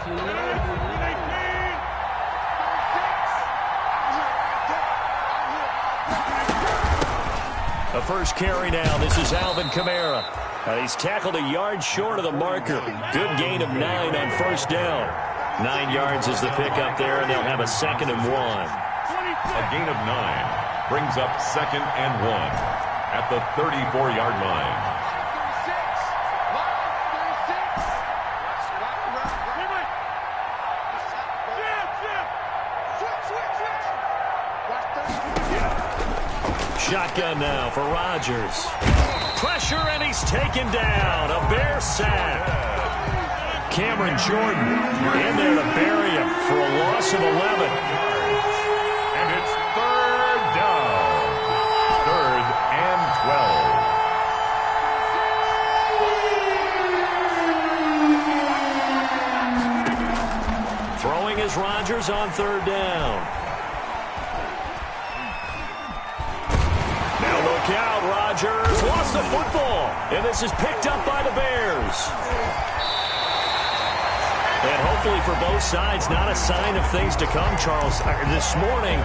The first carry now. This is Alvin Kamara. He's tackled a yard short of the marker. Good gain of 9 on first down. 9 yards is the pickup there, and they'll have a 2nd and 1. A gain of 9 brings up 2nd and 1 at the 34-yard line. Shotgun now for Rodgers. Pressure, and he's taken down. A Bear sack. Cameron Jordan in there to bury him for a loss of 11. And it's 3rd down. 3rd and 12. Throwing is Rodgers on 3rd down. Look out, Rodgers lost the football, and this is picked up by the Bears. And hopefully for both sides, not a sign of things to come, Charles. This morning,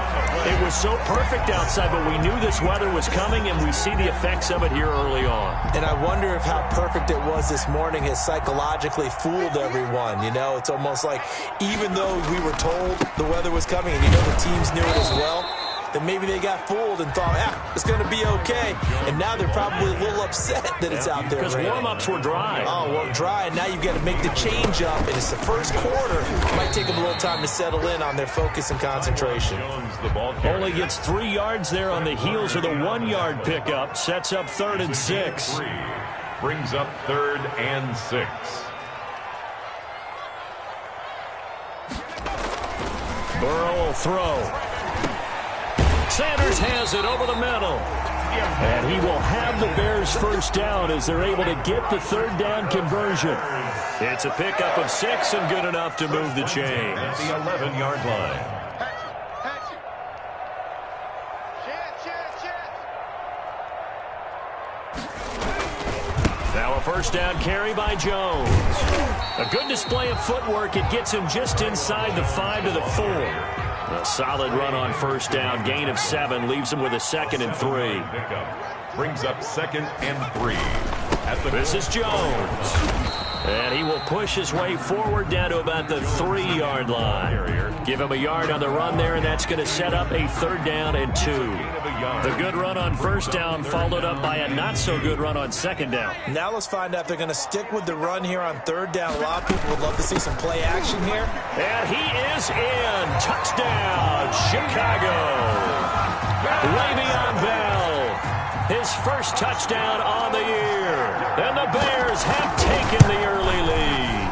it was so perfect outside, but we knew this weather was coming, and we see the effects of it here early on. And I wonder if how perfect it was this morning has psychologically fooled everyone. You know, it's almost like even though we were told the weather was coming, and you know the teams knew it as well, then maybe they got fooled and thought, it's going to be okay. And now they're probably a little upset that it's out there. Because warm-ups were dry. Oh, well, dry. And now you've got to make the change up. And it's the first quarter. It might take them a little time to settle in on their focus and concentration. Only gets 3 yards there on the heels of the 1-yard pickup. Sets up 3rd and 6. Brings up 3rd and 6. Burrow will throw. Sanders has it over the middle. And he will have the Bears first down as they're able to get the 3rd down conversion. It's a pickup of 6 and good enough to move the chains. At the 11-yard line. Now a first down carry by Jones. A good display of footwork. It gets him just inside the 5 to the 4. A solid run on first down. Gain of 7 leaves him with a 2nd and 3. Brings up 2nd and 3. This is Jones. And he will push his way forward down to about the 3-yard line. Give him a yard on the run there, and that's going to set up a 3rd down and 2. The good run on first down followed up by a not-so-good run on 2nd down. Now let's find out if they're going to stick with the run here on 3rd down. A lot of people would love to see some play action here. And he is in. Touchdown, Chicago. Le'Veon Bell, his first touchdown on the year. And the Bears have taken the early lead.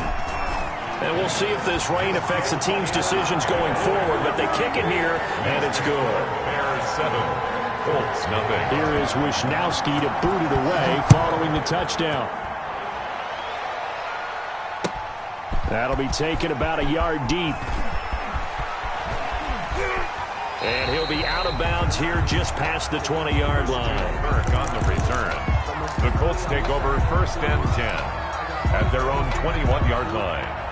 And we'll see if this rain affects the team's decisions going forward, but they kick it here, and it's good. Bears 7, Colts nothing. Here is Wisnowski to boot it away following the touchdown. That'll be taken about a yard deep. And he'll be out of bounds here just past the 20-yard line. Burke on the return. The Colts take over 1st and 10 at their own 21-yard line.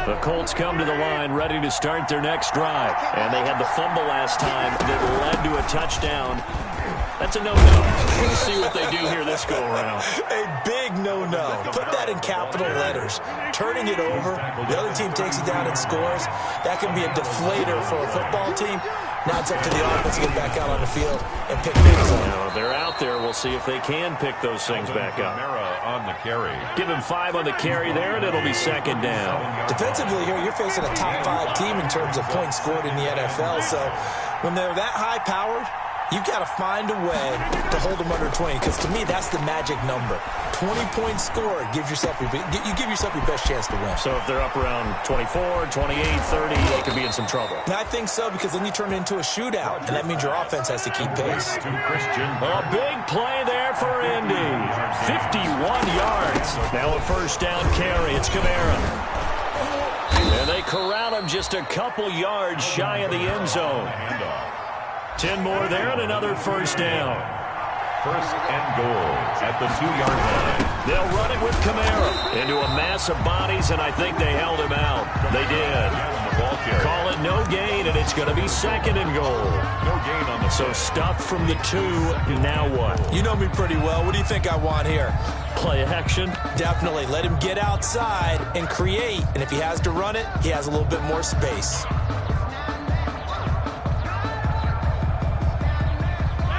The Colts come to the line ready to start their next drive. And they had the fumble last time that led to a touchdown. That's a no-no. We'll see what they do here this go-around. A big no-no. Put that in capital letters. Turning it over, the other team takes it down and scores. That can be a deflator for a football team. Now it's up to the offense to get back out on the field and pick things up. They're out there. We'll see if they can pick those things back up. On the carry. Give him 5 on the carry there, and it'll be 2nd down. Defensively here, you're facing a top 5 team in terms of points scored in the NFL. So when they're that high-powered, you've got to find a way to hold them under 20, because to me, that's the magic number. 20 points scored, you give yourself your best chance to win. So if they're up around 24, 28, 30, they could be in some trouble. I think so, because then you turn it into a shootout, and that means your offense has to keep pace. A big play there for Indy. 51 yards. Now a first down carry. It's Kamara. And they they corral him just a couple yards shy of the end zone. 10 more there and another first down. First and goal at the 2-yard line. They'll run it with Kamara into a mass of bodies, and I think they held him out. They did. Call it no gain, and it's going to be second and goal. No gain on the So stuff from the 2. Now what? You know me pretty well. What do you think I want here? Play action? Definitely. Let him get outside and create. And if he has to run it, he has a little bit more space.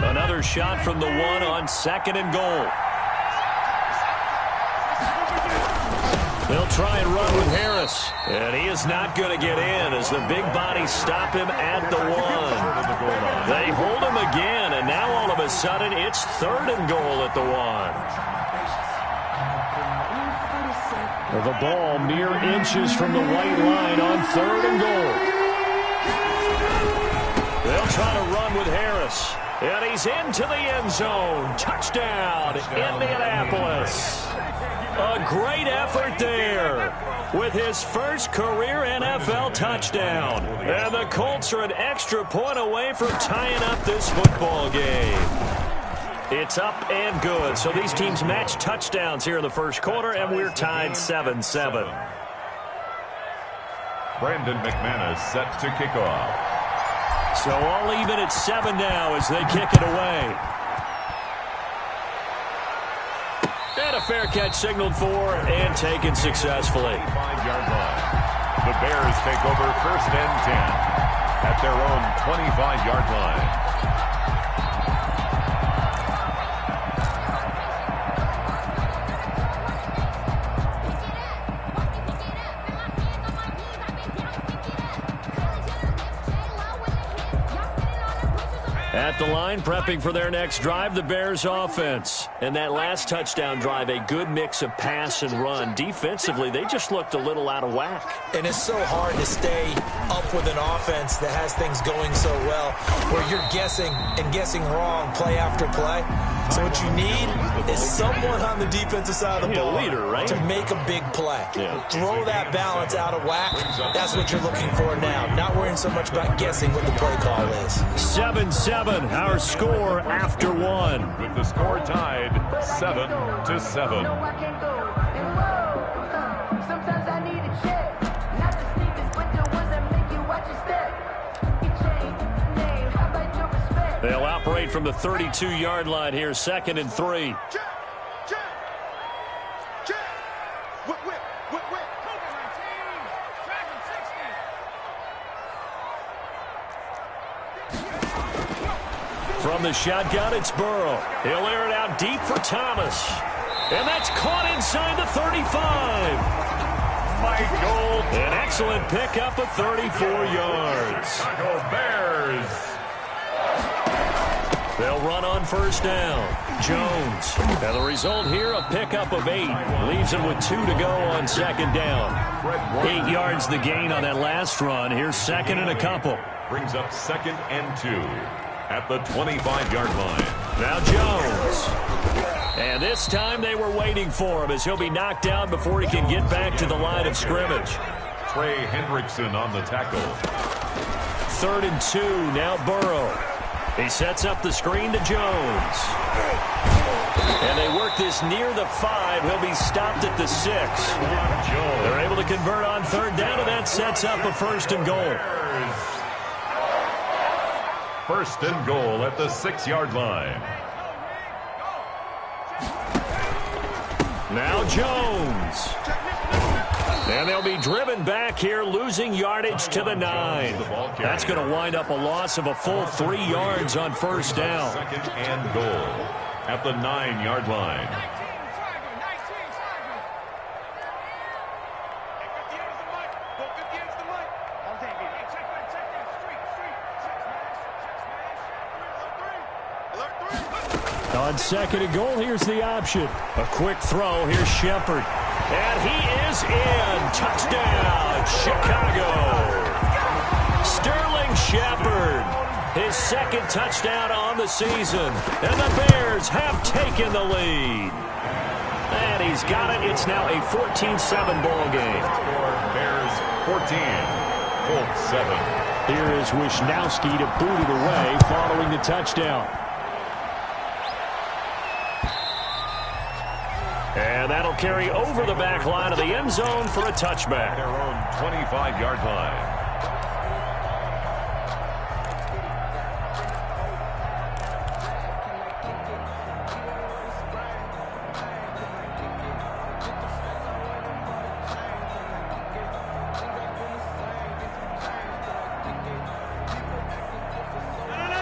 Another shot from the 1 on second and goal. They'll try and run with Harris. And he is not going to get in as the big bodies stop him at the 1. They hold him again, and now all of a sudden it's third and goal at the 1. The ball mere inches from the white line on third and goal. They'll try to run with Harris. And he's into the end zone. Touchdown, Indianapolis. A great effort there with his first career NFL touchdown. And the Colts are an extra point away from tying up this football game. It's up and good. So these teams match touchdowns here in the first quarter, and we're tied 7-7. Brandon McManus set to kick off. So all even at 7 now as they kick it away. And a fair catch signaled for and taken successfully. 5-yard line. The Bears take over first and 10 at their own 25-yard line. At the line, prepping for their next drive, the Bears offense. And that last touchdown drive, a good mix of pass and run. Defensively, they just looked a little out of whack. And it's so hard to stay up with an offense that has things going so well, where you're guessing and guessing wrong play after play. So what you need is someone on the defensive side of the ball leader, right? to make a big play. Throw that balance out of whack. That's what you're looking for now. Not worrying so much about guessing what the play call is. 7-7, our score after 1. With the score tied 7-7. Sometimes I need a check. Not the sneakers, but the ones that make you watch your step. Your chain, name, how about your respect? They'll operate from the 32-yard line here, second and 3. Check. Whip. From the shotgun, it's Burrow. He'll air it out deep for Thomas. And that's caught inside the 35. Michael. An excellent pickup of 34 yards. Chicago Bears. They'll run on first down. Jones. And the result here, a pickup of 8. Leaves him with 2 to go on second down. 8 yards the gain on that last run. Here's second and a couple. Brings up second and 2 at the 25-yard line. Now Jones. And this time they were waiting for him as he'll be knocked down before he can get back to the line of scrimmage. Trey Hendrickson on the tackle. 3rd and 2, now Burrow. He sets up the screen to Jones. And they work this near the 5. He'll be stopped at the 6. They're able to convert on third down, and that sets up a first and goal. First and goal at the 6-yard line. Now Jones. And they'll be driven back here, losing yardage to the 9. That's going to wind up a loss of a full 3 yards on first down. Second and goal at the 9-yard line. On second and goal, here's the option. A quick throw. Here's Shepard. And he is in. Touchdown, Chicago. Sterling Shepard. His second touchdown on the season. And the Bears have taken the lead. And he's got it. It's now a 14-7 ball game. Bears 14, Colts 7. Here is Wisnowski to boot it away following the touchdown. And that'll carry over the back line of the end zone for a touchback. Their own 25-yard line.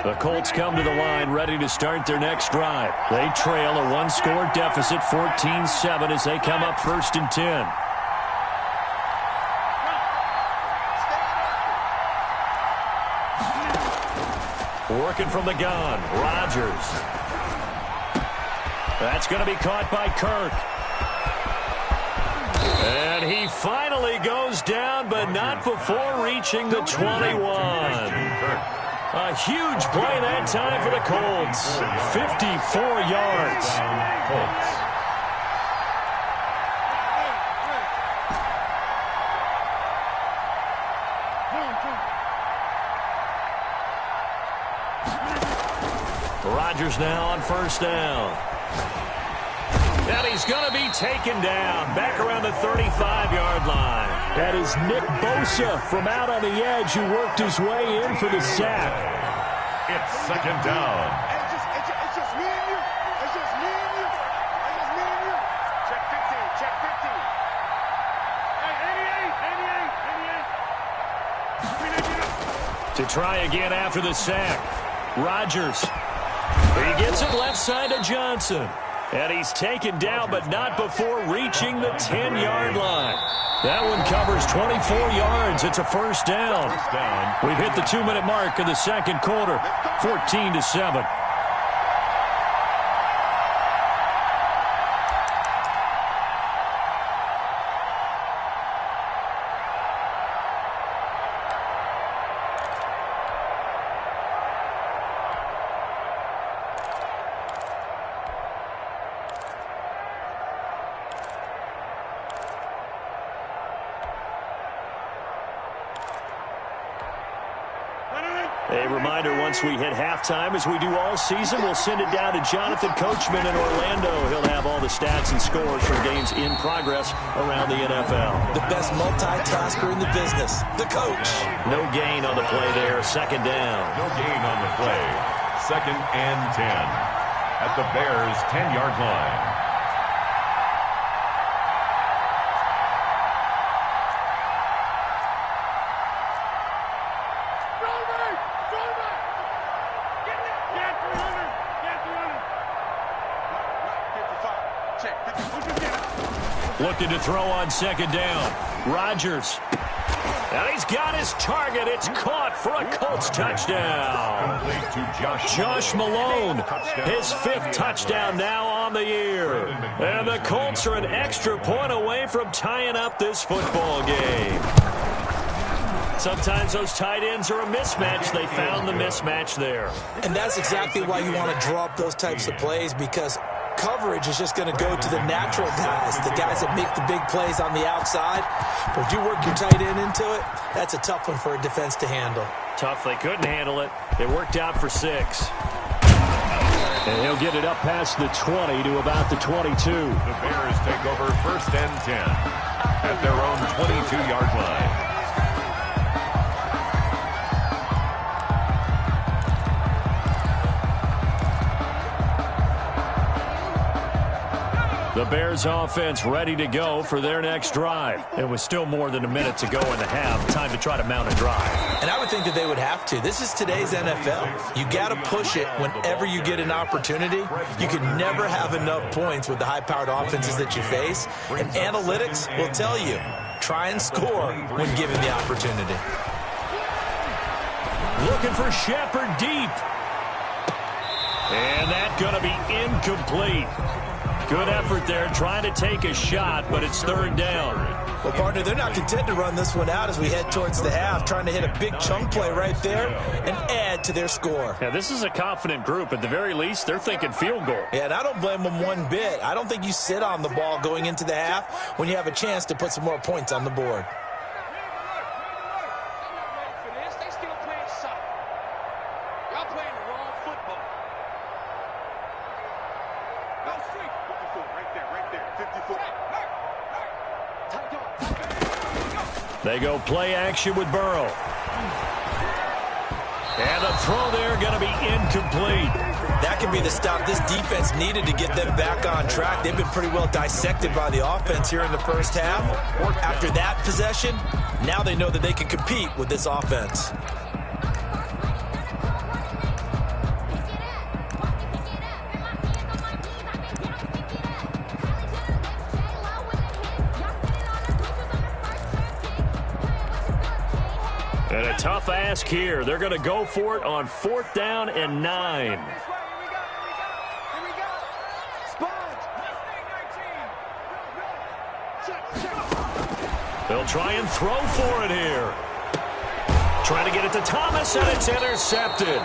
The Colts come to the line ready to start their next drive. They trail a one-score deficit, 14-7, as they come up 1st and 10. Working from the gun, Rodgers. That's going to be caught by Kirk. And he finally goes down, but not before reaching the 21. A huge play that time for the Colts. 54 yards. Colts. Rodgers now on 1st down. And he's going to be taken down back around the 35-yard line. That is Nick Bosa from out on the edge who worked his way in for the sack. It's 2nd down. It's just me and you. It's just me and you. It's just me and you. Check 15. Check 15. Hey, 88. To try again after the sack. Rodgers. He gets it left side to Johnson. And he's taken down, but not before reaching the 10-yard line. That one covers 24 yards. It's a 1st down. We've hit the 2-minute mark of the 2nd quarter, 14-7. A reminder, once we hit halftime, as we do all season, we'll send it down to Jonathan Coachman in Orlando. He'll have all the stats and scores from games in progress around the NFL. The best multitasker in the business, the coach. No gain on the play there, 2nd down. No gain on the play. 2nd and 10. At the Bears' 10-yard line. Looking to throw on 2nd down. Rodgers. And he's got his target. It's caught for a Colts touchdown. Josh Malone, his 5th touchdown now on the year. And the Colts are an extra point away from tying up this football game. Sometimes those tight ends are a mismatch. They found the mismatch there. And that's exactly why you want to draw up those types of plays, because coverage is just going to go to the natural guys, the guys that make the big plays on the outside. But if you work your tight end into it, that's a tough one for a defense to handle. Tough. They couldn't handle it. It worked out for 6. And he'll get it up past the 20 to about the 22. The Bears take over 1st and 10 at their own 22-yard line. The Bears offense ready to go for their next drive. It was still more than a minute to go in the half. Time to try to mount a drive. And I would think that they would have to. This is today's NFL. You got to push it whenever you get an opportunity. You can never have enough points with the high-powered offenses that you face. And analytics will tell you, try and score when given the opportunity. Looking for Shepard deep. And that's going to be incomplete. Good effort there trying to take a shot, but it's 3rd down. Well, partner, they're not content to run this one out as we head towards the half, trying to hit a big chunk play right there and add to their score. Yeah, this is a confident group. At the very least, they're thinking field goal. Yeah, and I don't blame them one bit. I don't think you sit on the ball going into the half when you have a chance to put some more points on the board. They still playing soccer. Y'all playing the wrong football. Go straight. 54, right there, 54. They go play action with Burrow. And the throw there going to be incomplete. That could be the stop this defense needed to get them back on track. They've been pretty well dissected by the offense here in the first half. After that possession, now they know that they can compete with this offense. And a tough ask here. They're going to go for it on 4th down and 9. Here we go. Sponge. Check. They'll try and throw for it here. Trying to get it to Thomas, and it's intercepted.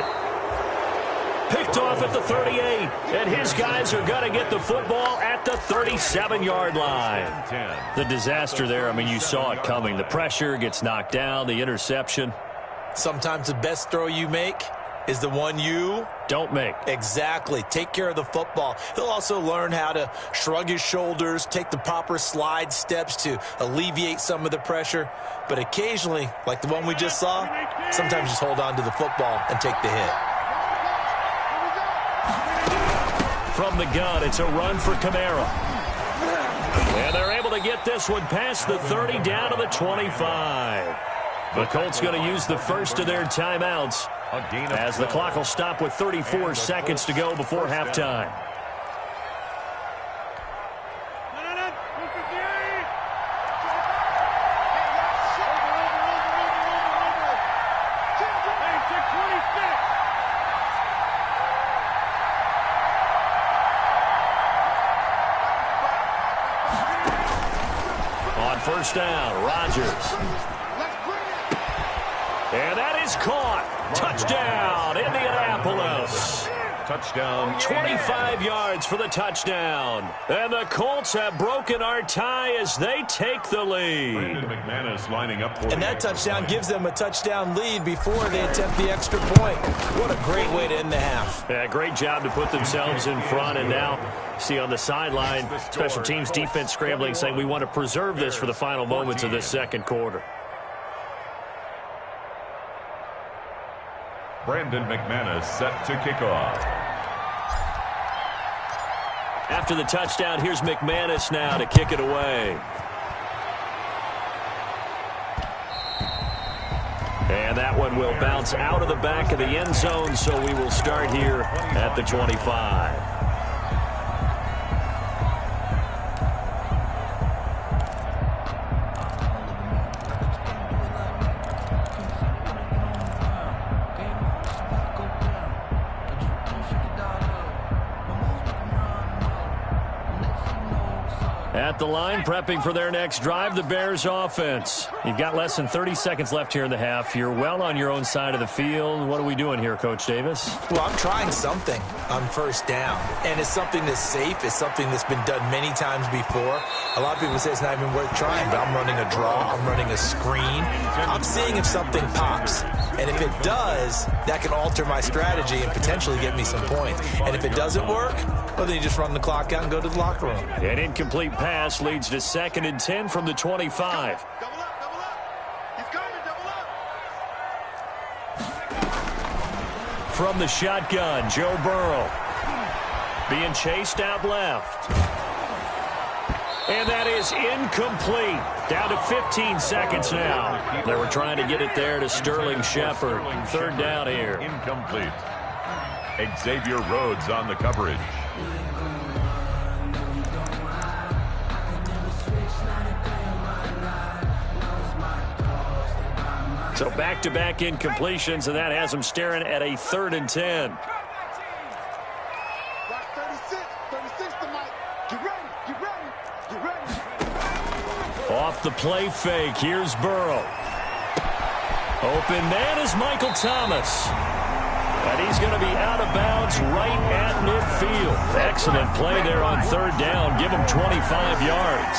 Picked off at the 38, and his guys are going to get the football at the 37-yard line. The disaster there, I mean, you saw it coming. The pressure gets knocked down, the interception. Sometimes the best throw you make is the one you don't make. Exactly. Take care of the football. He'll also learn how to shrug his shoulders, take the proper slide steps to alleviate some of the pressure. But occasionally, like the one we just saw, sometimes just hold on to the football and take the hit. From the gun, it's a run for Kamara. And they're able to get this one past the 30 down to the 25. The Colts going to use the first of their timeouts as the clock will stop with 34 seconds to go before halftime. On first down, Rodgers. And that is caught. Touchdown, Indianapolis. Touchdown. 25 yards for the touchdown. And the Colts have broken our tie as they take the lead. Brandon McManus lining up for And that touchdown gives them a touchdown lead before they attempt the extra point. What a great way to end the half. Yeah, great job to put themselves in front. And now, see on the sideline, special teams defense scrambling, saying we want to preserve this for the final moments of this second quarter. Brandon McManus set to kick off. After the touchdown, here's McManus now to kick it away. And that one will bounce out of the back of the end zone, so we will start here at the 25. At the line, prepping for their next drive, the Bears offense. You've got less than 30 seconds left here in the half. You're well on your own side of the field. What are we doing here, Coach Davis? Well, I'm trying something on first down, and it's something that's safe. It's something that's been done many times before. A lot of people say it's not even worth trying, but I'm running a draw. I'm running a screen. I'm seeing if something pops, and if it does, that can alter my strategy and potentially get me some points. And if it doesn't work, well, then you just run the clock out and go to the locker room. An incomplete pass leads to 2nd and 10 from the 25. Double up. He's coming, double up. From the shotgun, Joe Burrow. Being chased out left. And that is incomplete. Down to 15 seconds now. They were trying to get it there to Sterling Shepard. 3rd down here. Incomplete. Xavier Rhodes on the coverage. So back-to-back incompletions, and that has them staring at a 3rd and 10. Got 36 to Mike. Get ready. the play fake. Here's Burrow. Open man is Michael Thomas. And he's going to be out of bounds right at midfield. Excellent play there on third down. Give him 25 yards.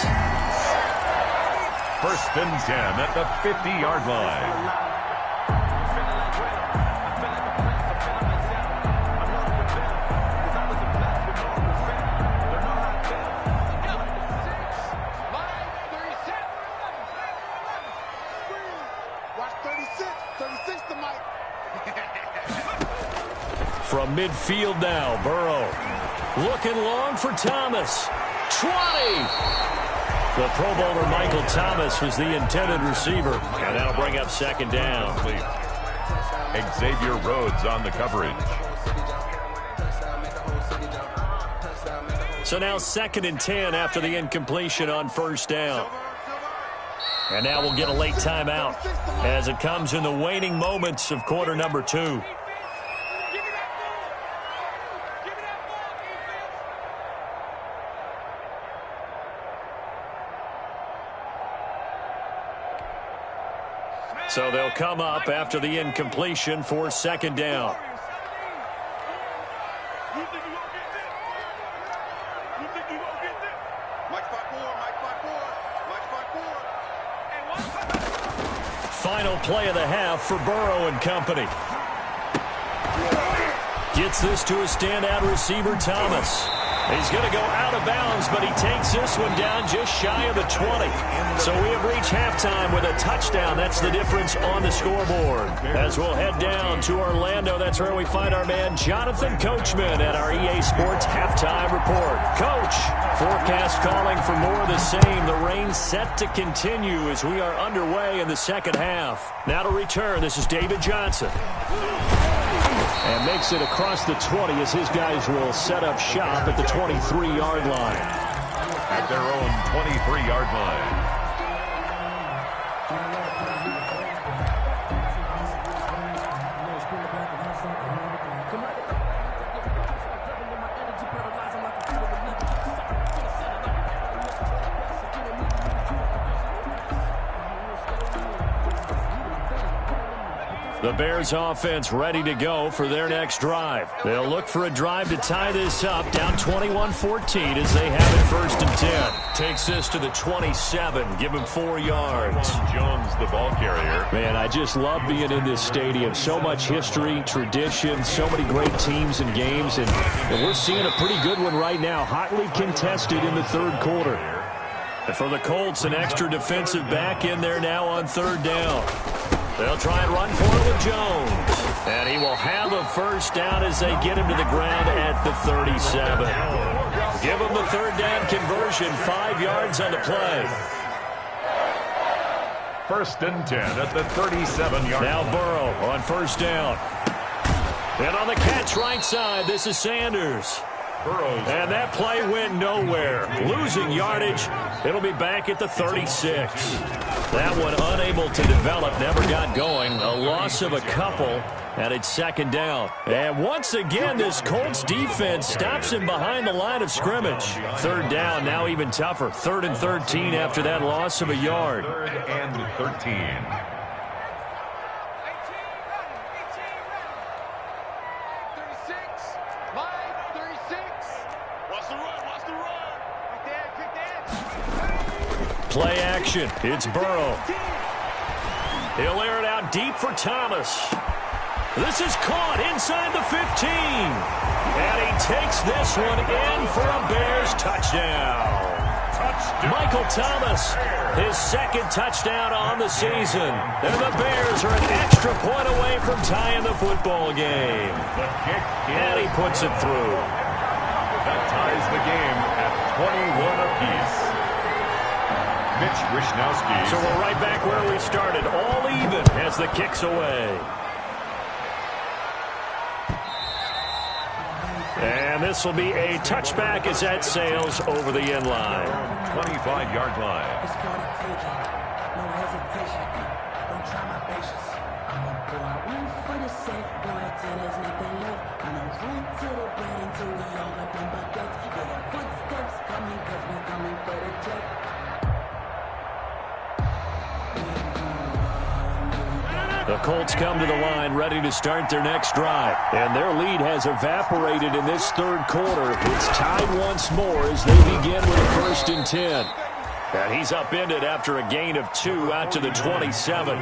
1st and 10 at the 50-yard line. From midfield now, Burrow. Looking long for Thomas. 20! The Pro Bowler Michael Thomas was the intended receiver. And that'll bring up 2nd down. Xavier Rhodes on the coverage. So now 2nd and 10 after the incompletion on 1st down. And now we'll get a late timeout as it comes in the waning moments of quarter number 2. So they'll come up after the incompletion for 2nd down. Final play of the half for Burrow and company. Gets this to a standout receiver, Thomas. He's going to go out of bounds, but he takes this one down just shy of the 20. So we have reached halftime with a touchdown. That's the difference on the scoreboard. As we'll head down to Orlando, that's where we find our man Jonathan Coachman at our EA Sports Halftime Report. Coach, forecast calling for more of the same. The rain set to continue as we are underway in the 2nd half. Now to return, this is David Johnson. And makes it across the 20 as his guys will set up shop at the 23-yard line. At their own 23-yard line. The Bears offense ready to go for their next drive. They'll look for a drive to tie this up, down 21-14 as they have it 1st and 10. Takes this to the 27, give him 4 yards. Jones, the ball carrier. Man, I just love being in this stadium. So much history, tradition, so many great teams and games, and we're seeing a pretty good one right now, hotly contested in the 3rd quarter. And for the Colts, an extra defensive back in there now on 3rd down. They'll try and run for it with Jones. And he will have a 1st down as they get him to the ground at the 37. Give him the 3rd down conversion, 5 yards on the play. 1st and 10 at the 37-yard line. Now Burrow on 1st down. And on the catch right side, this is Sanders. Burrows. And that play went nowhere. Losing yardage. It'll be back at the 36. That one unable to develop, never got going. A loss of a couple, and it's 2nd down. And once again, this Colts defense stops him behind the line of scrimmage. 3rd down, now even tougher. 3rd and 13 after that loss of a yard. 3rd and 13. Play action. It's Burrow. He'll air it out deep for Thomas. This is caught inside the 15. And he takes this one in for a Bears touchdown. Michael Thomas, his 2nd touchdown on the season. And the Bears are an extra point away from tying the football game. And he puts it through. That ties the game at 21 apiece. Mitch Wishnowski. So we're right back where we started, all even as the kick's away. And this will be a touchback as that sails over the end line. 25-yard line. The Colts come to the line ready to start their next drive. And their lead has evaporated in this third quarter. It's tied once more as they begin with a 1st and 10. And he's upended after a gain of 2 out to the 27.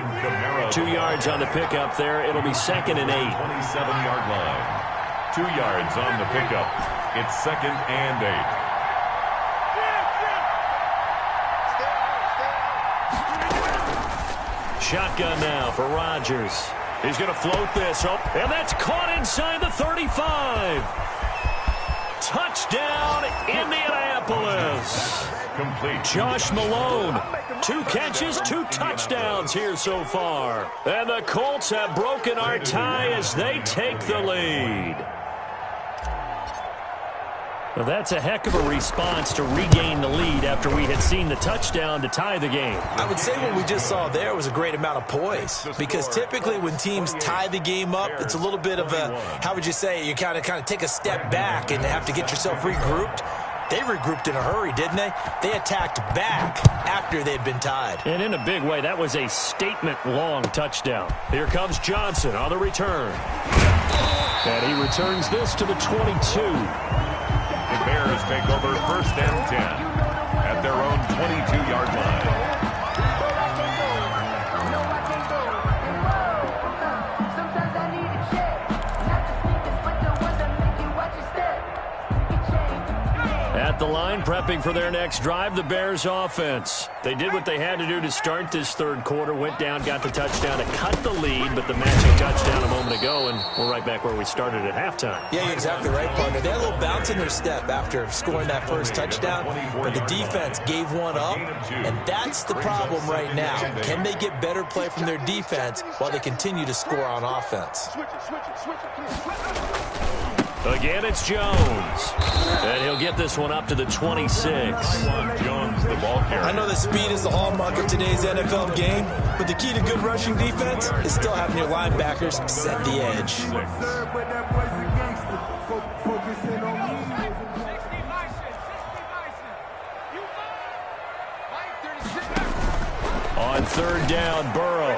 2 yards on the pickup there. It'll be 2nd and 8. 27-yard line. 2 yards on the pickup. It's 2nd and 8. Shotgun now for Rodgers. He's going to float this. Oh, and that's caught inside the 35. Touchdown, Indianapolis. Complete. Josh Malone, 2 catches, 2 touchdowns here so far. And the Colts have broken our tie as they take the lead. Well, that's a heck of a response to regain the lead after we had seen the touchdown to tie the game. I would say what we just saw there was a great amount of poise, because typically when teams tie the game up, it's a little bit of a, how would you say, you kind of take a step back and have to get yourself regrouped. They regrouped in a hurry, didn't they? They attacked back after they'd been tied. And in a big way, that was a statement-long touchdown. Here comes Johnson on the return. And he returns this to the 22. The Bears take over 1st and 10 at their own 22-yard line. At the line, prepping for their next drive, the Bears offense. They did what they had to do to start this third quarter, went down, got the touchdown to cut the lead, but the matching touchdown a moment ago, and we're right back where we started at halftime. Yeah, you're exactly right, partner. They had a little bounce in their step after scoring that first touchdown, but the defense gave one up, and that's the problem right now. Can they get better play from their defense while they continue to score on offense? Again, it's Jones. And he'll get this one up to the 26. Jones, the ball carrier. I know that speed is the hallmark of today's NFL game, but the key to good rushing defense is still having your linebackers set the edge. On 3rd down, Burrow.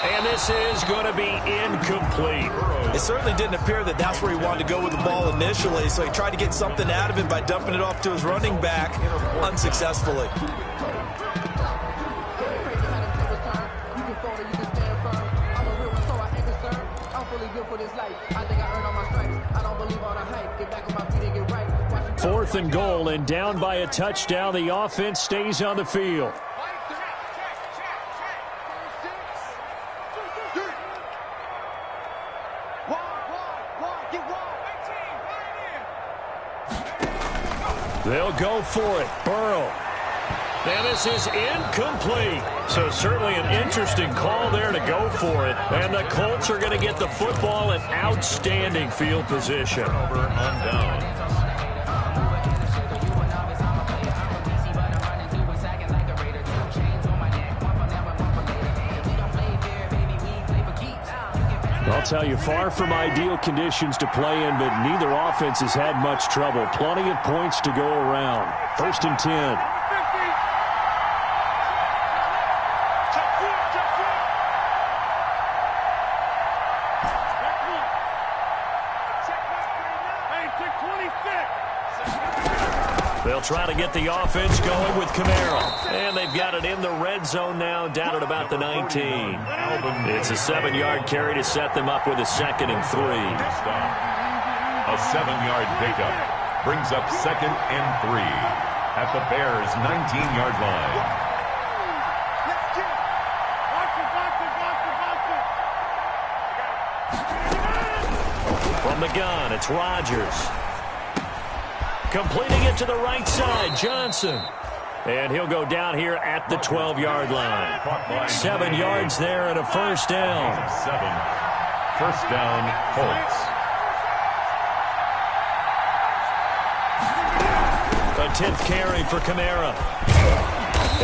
And this is going to be incomplete. It certainly didn't appear that that's where he wanted to go with the ball initially, so he tried to get something out of it by dumping it off to his running back unsuccessfully. Fourth and goal, and down by a touchdown. The offense stays on the field. They'll go for it. Burrow. And this is incomplete. So certainly an interesting call there to go for it. And the Colts are going to get the football in outstanding field position. Over on down. I'll tell you, far from ideal conditions to play in, but neither offense has had much trouble. Plenty of points to go around. 1st and 10. They'll try to get the offense going with Camaro. And they've got it in the red zone now, down at about the 19. It's a 7-yard carry to set them up with a 2nd and 3. A 7-yard pickup brings up 2nd and 3 at the Bears' 19-yard line. From the gun, it's Rodgers. Completing it to the right side, Johnson. And he'll go down here at the 12-yard line. 7 yards there and a 1st down. 7. 1st down, Colts. A 10th carry for Kamara.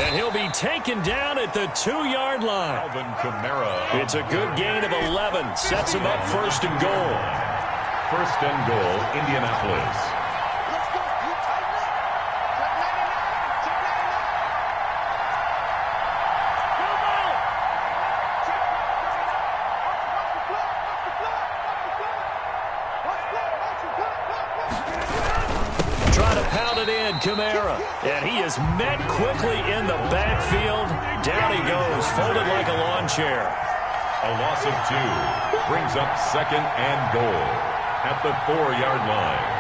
And he'll be taken down at the 2-yard line. Alvin Kamara. It's a good gain of 11. Sets him up 1st and goal. 1st and goal, Indianapolis. Try to pound it in, Kamara. And he is met quickly in the backfield. Down he goes, folded like a lawn chair. A loss of 2 brings up 2nd and goal at the 4-yard line.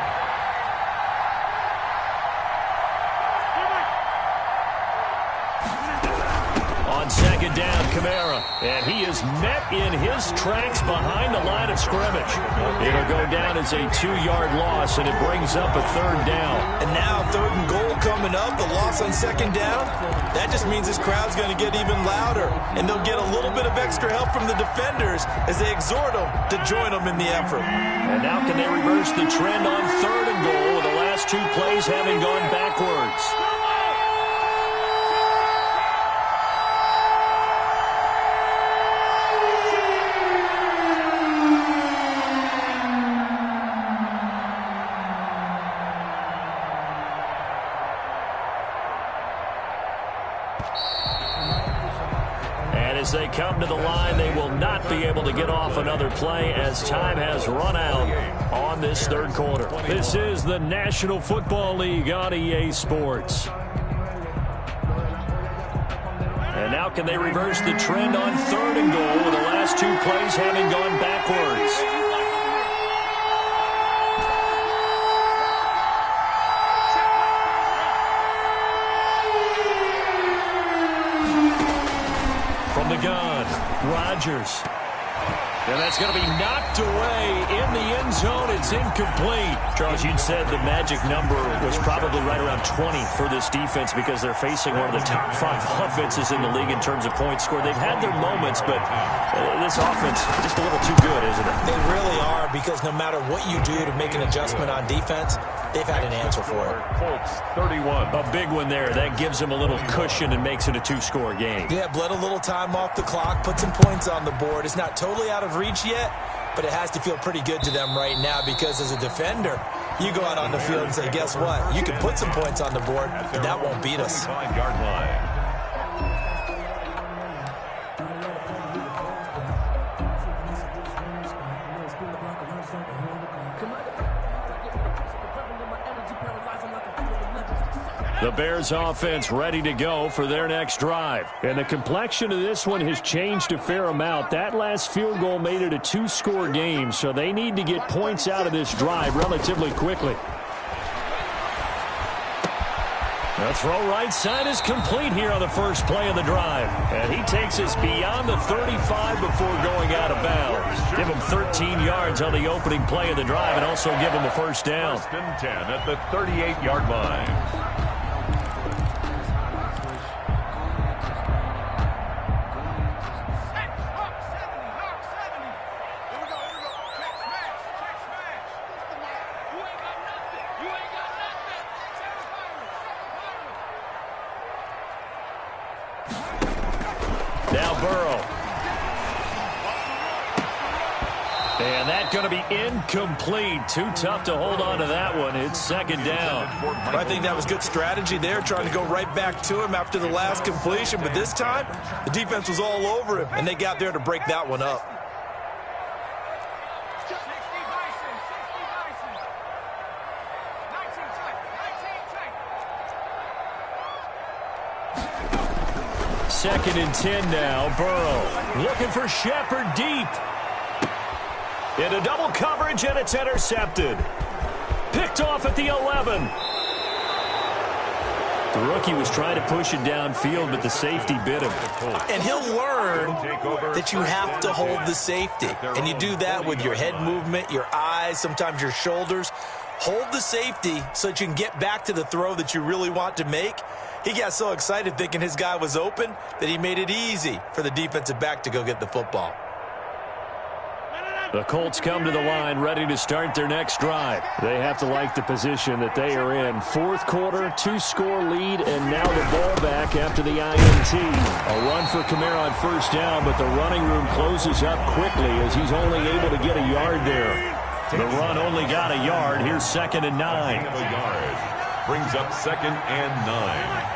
On 2nd down, Kamara. And he is met in his tracks behind the line of scrimmage. It'll go down as a 2-yard loss, and it brings up a 3rd down. And now 3rd and goal coming up, the loss on 2nd down. That just means this crowd's going to get even louder, and they'll get a little bit of extra help from the defenders as they exhort them to join them in the effort. And now can they reverse the trend on 3rd and goal with the last 2 plays having gone backwards? As they come to the line, they will not be able to get off another play as time has run out on this 3rd quarter. This is the National Football League on EA Sports. And now can they reverse the trend on 3rd and goal with the last 2 plays having gone backwards? From the gun, Rodgers. And that's going to be knocked away in the end zone. It's incomplete. Charles, you'd said the magic number was probably right around 20 for this defense because they're facing one of the top 5 offenses in the league in terms of points scored. They've had their moments, but this offense just a little too good, isn't it? They really are, because no matter what you do to make an adjustment on defense, they've had an answer for it. Colts 31. A big one there. That gives them a little cushion and makes it a 2-score game. Yeah, bled a little time off the clock, put some points on the board. It's not totally out of reach yet, but it has to feel pretty good to them right now, because as a defender, you go out on the field and say, guess what? You can put some points on the board, but that won't beat us. 5-yard line. The Bears offense ready to go for their next drive. And the complexion of this one has changed a fair amount. That last field goal made it a 2-score game, so they need to get points out of this drive relatively quickly. The throw right side is complete here on the first play of the drive. And he takes us beyond the 35 before going out of bounds. Give him 13 yards on the opening play of the drive and also give him a 1st down. 1st and 10 at the 38-yard line. Now Burrow. And that's going to be incomplete. Too tough to hold on to that one. It's 2nd down. I think that was good strategy there, trying to go right back to him after the last completion. But this time, the defense was all over him, and they got there to break that one up. Second and 10 now. Burrow looking for Shepard deep. Into double coverage, and it's intercepted. Picked off at the 11. The rookie was trying to push it downfield, but the safety bit him. And he'll learn that you have to hold the safety. And you do that with your head movement, your eyes, sometimes your shoulders. Hold the safety so that you can get back to the throw that you really want to make. He got so excited thinking his guy was open that he made it easy for the defensive back to go get the football. The Colts come to the line ready to start their next drive. They have to like the position that they are in. 4th quarter, 2-score lead, and now the ball back after the INT. A run for Kamara on 1st down, but the running room closes up quickly as he's only able to get a yard there. The run only got a yard. Here's 2nd and 9. A yard. Brings up 2nd and 9.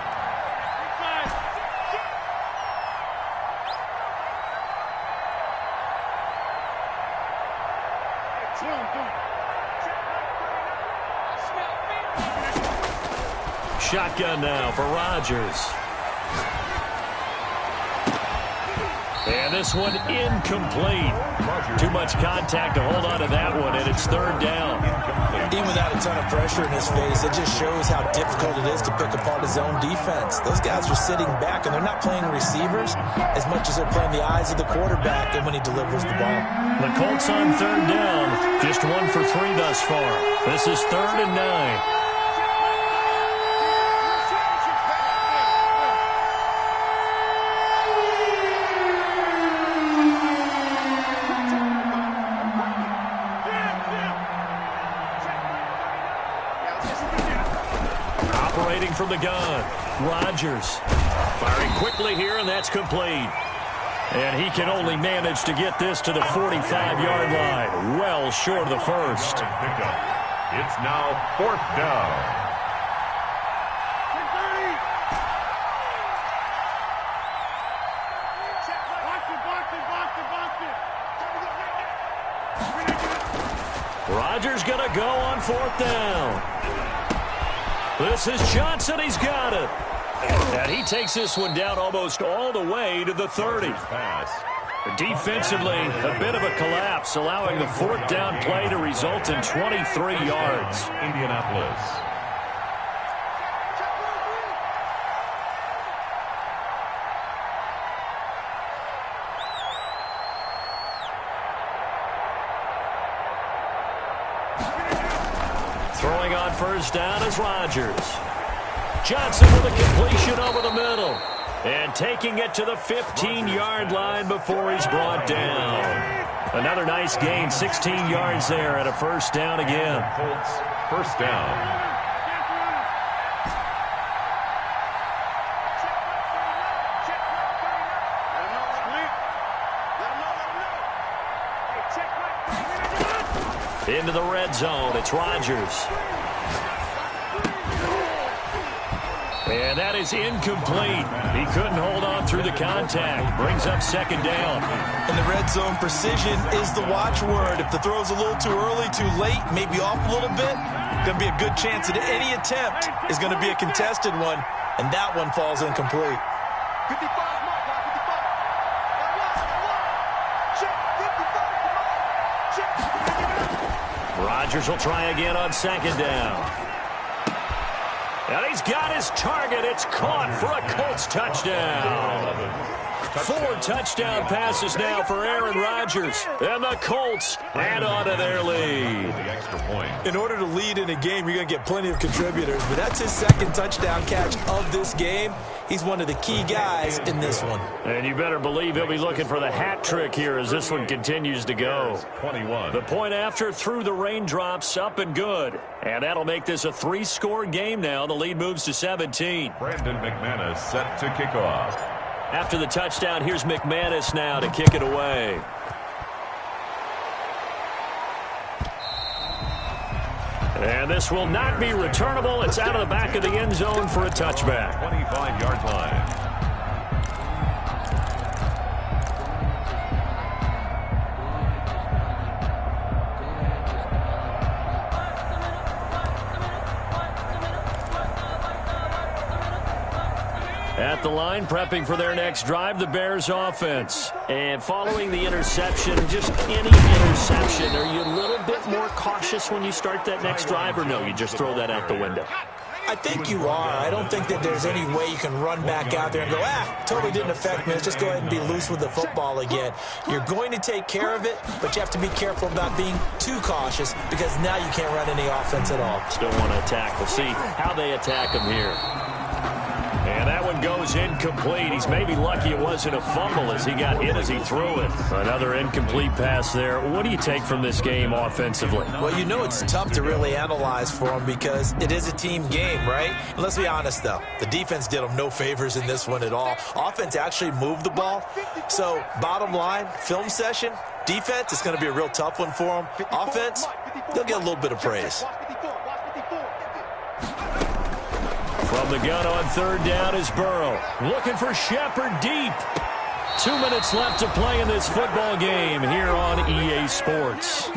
Shotgun now for Rodgers. And this one incomplete. Too much contact to hold on to that one, and it's third down. Even without a ton of pressure in his face, it just shows how difficult it is to pick apart his own defense. Those guys are sitting back, and they're not playing receivers as much as they're playing the eyes of the quarterback and when he delivers the ball. The Colts on third down, just 1 for 3 thus far. This is 3rd and 9. From the gun, Rodgers firing quickly here, and that's complete. And he can only manage to get this to the 45-yard line, well short of the first. It's now 4th down. Rodgers gonna go on 4th down. This is Johnson. He's got it. And he takes this one down almost all the way to the 30. Defensively, a bit of a collapse, allowing the 4th down play to result in 23 yards. Indianapolis. Throwing on first down is Rodgers. Johnson with a completion over the middle. And taking it to the 15-yard line before he's brought down. Another nice gain, 16 yards there at a first down again. Colts, first down. Into the red zone, it's Rodgers. And that is incomplete. He couldn't hold on through the contact. Brings up second down. In the red zone, precision is the watchword. If the throw's a little too early, too late, maybe off a little bit, going to be a good chance that any attempt is going to be a contested one, and that one falls incomplete. 55, mark, 55. Rodgers will try again on second down. And he's got his target. It's caught for a Colts touchdown. 4 touchdown passes now for Aaron Rodgers. And the Colts add on to their lead. The extra point. In order to lead in a game, you're going to get plenty of contributors, but that's his second touchdown catch of this game. He's one of the key guys in this one. And you better believe he'll be looking for the hat trick here as this one continues to go. 21. The point after through the raindrops, up and good. And that'll make this a 3-score game now. The lead moves to 17. Brandon McManus set to kick off. After the touchdown, here's McManus now to kick it away. And this will not be returnable. It's out of the back of the end zone for a touchback. 25-yard line. At the line, prepping for their next drive, the Bears offense. And following the interception, just any interception, are you a little bit more cautious when you start that next drive, or no, you just throw that out the window? I think you are. I don't think that there's any way you can run back out there and go, totally didn't affect me. Let's just go ahead and be loose with the football again. You're going to take care of it, but you have to be careful about being too cautious because now you can't run any offense at all. Still want to attack. We'll see how they attack him here. And that one goes incomplete. He's maybe lucky it wasn't a fumble as he got hit as he threw it. Another incomplete pass there. What do you take from this game offensively? Well, you know it's tough to really analyze for him because it is a team game, right? And let's be honest, though. The defense did him no favors in this one at all. Offense actually moved the ball. So, bottom line, film session, defense is going to be a real tough one for him. Offense, they'll get a little bit of praise. From the gun on third down is Burrow. Looking for Shepard deep. 2 minutes left to play in this football game here on EA Sports.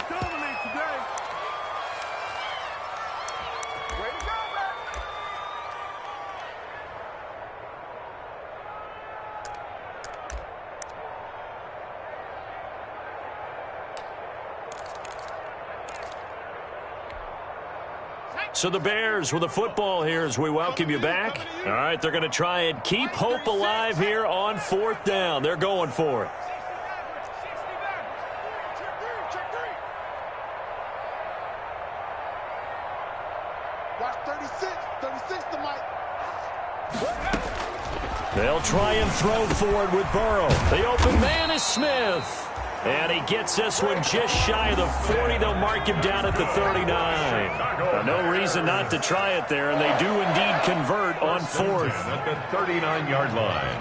So the Bears with the football here as we welcome you back. All right, they're going to try and keep hope alive here on 4th down. They're going for it. Watch 36. 36 to Mike. They'll try and throw forward with Burrow. The open man is Smith. And he gets this one just shy of the 40. They'll mark him down at the 39. No reason not to try it there, and they do indeed convert on 4th. At the 39-yard line.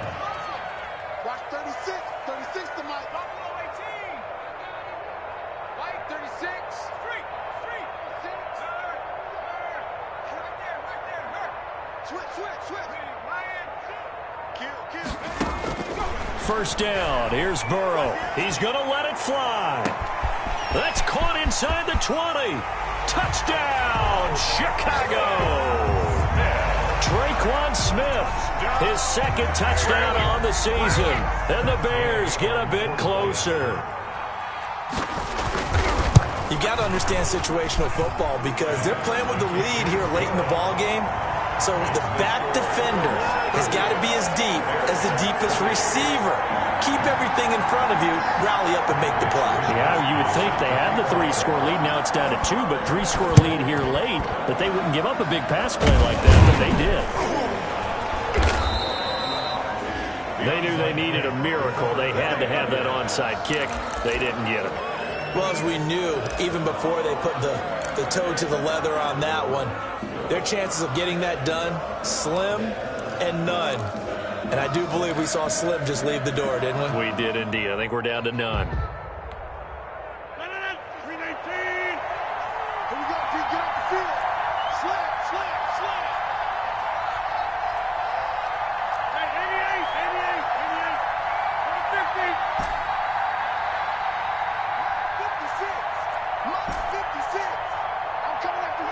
Watch 36. 36 to Mike. Buffalo 18. Mike 36. Street. Switch. Kill. 1st down. Here's Burrow. He's going to let it fly. That's caught inside the 20. Touchdown, Chicago. Traquan Smith, his 2nd touchdown on the season. And the Bears get a bit closer. You got to understand situational football because they're playing with the lead here late in the ball game. So the back defender has got to be as deep as the deepest receiver. Keep everything in front of you, rally up and make the play. Yeah, you would think they had the 3-score lead. Now it's down to 2, but 3-score lead here late, that they wouldn't give up a big pass play like that, but they did. They knew they needed a miracle. They had to have that onside kick. They didn't get it. Well, as we knew, even before they put the toe to the leather on that one, their chances of getting that done, slim and none. And I do believe we saw Slim just leave the door, didn't we? We did indeed. I think we're down to none. 319. Here we go, G. Get off the field. Slam. Hey, 88. 56. I'm coming after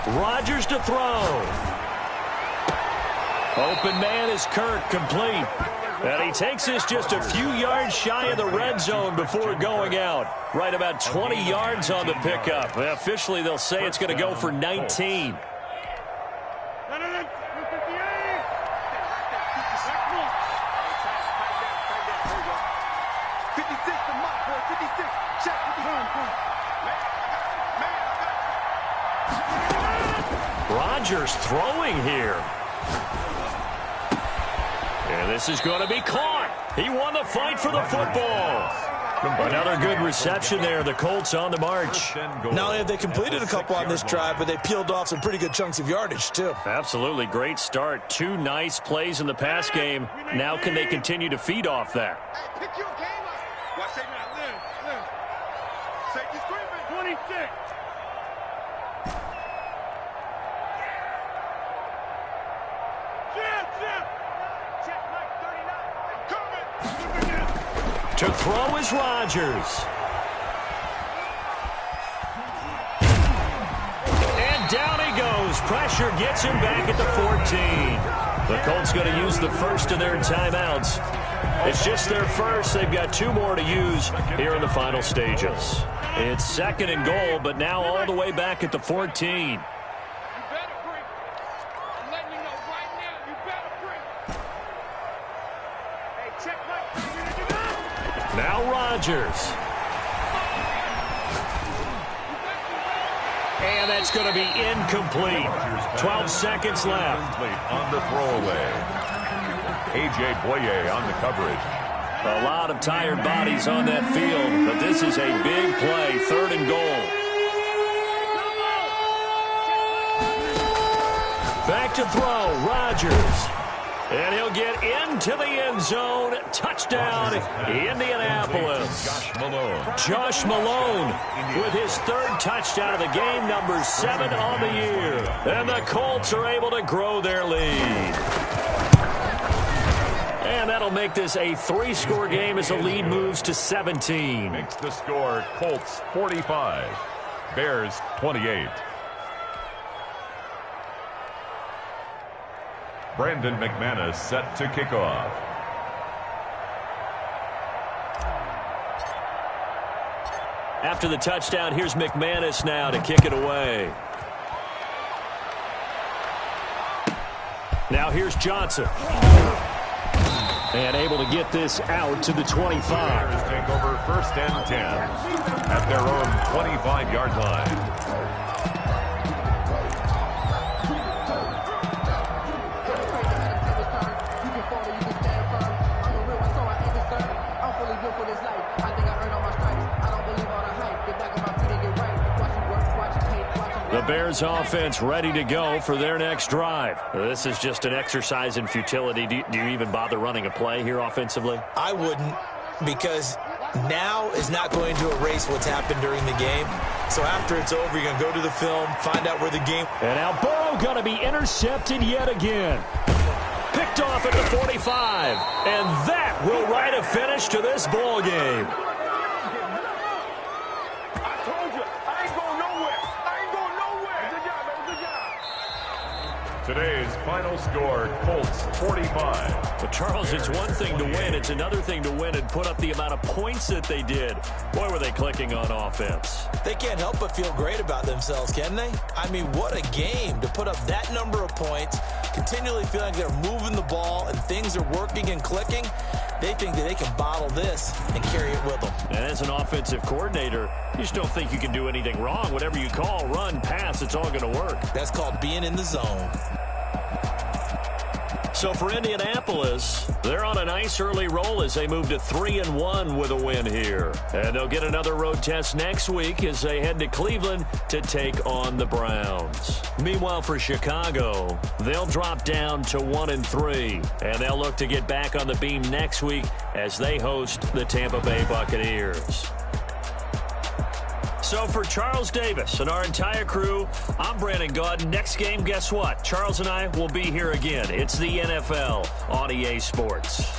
you. Rodgers to throw. Open man is Kirk, complete. And he takes this just a few yards shy of the red zone before going out. Right about 20 yards on the pickup. Well, officially, they'll say it's going to go for 19. Rodgers throwing here. And this is going to be caught. He won the fight for the football. Another good reception there. The Colts on the march. Not only have they completed a couple on this drive, but they peeled off some pretty good chunks of yardage, too. Absolutely. Great start. 2 nice plays in the pass game. Now can they continue to feed off that? Hey, pick your game up. Watch that now. Live. Safety screaming. 26. To throw is Rodgers. And down he goes. Pressure gets him back at the 14. The Colts going to use the first of their timeouts. It's just their first. They've got 2 more to use here in the final stages. It's 2nd and goal, but now all the way back at the 14. Now Rodgers. And that's going to be incomplete. 12 seconds left. On the throwaway. A.J. Boye on the coverage. A lot of tired bodies on that field, but this is a big play. 3rd and goal. Back to throw. Rodgers. And he'll get into the end zone. Touchdown, Indianapolis. Josh Malone with his 3rd touchdown of the game, number 7 on the year. And the Colts are able to grow their lead. And that'll make this a 3-score game as the lead moves to 17. Makes the score Colts 45, Bears 28. Brandon McManus set to kick off. After the touchdown, here's McManus now to kick it away. Now here's Johnson. And able to get this out to the 25. Bears take over 1st and 10 at their own 25-yard line. The Bears offense ready to go for their next drive. This is just an exercise in futility. Do you even bother running a play here offensively? I wouldn't, because now is not going to erase what's happened during the game. So after it's over, you're going to go to the film, find out where the game... And now Burrow going to be intercepted yet again. Picked off at the 45. And that will write a finish to this ball game. Today's final score, Colts 45. But Charles, it's one thing to win. It's another thing to win and put up the amount of points that they did. Boy, were they clicking on offense. They can't help but feel great about themselves, can they? I mean, what a game to put up that number of points, continually feel like they're moving the ball and things are working and clicking. They think that they can bottle this and carry it with them. And as an offensive coordinator, you just don't think you can do anything wrong. Whatever you call, run, pass, it's all going to work. That's called being in the zone. So for Indianapolis, they're on a nice early roll as they move to 3-1 with a win here. And they'll get another road test next week as they head to Cleveland to take on the Browns. Meanwhile, for Chicago, they'll drop down to 1-3. And they'll look to get back on the beam next week as they host the Tampa Bay Buccaneers. So for Charles Davis and our entire crew, I'm Brandon Gaudin. Next game, guess what? Charles and I will be here again. It's the NFL on EA Sports.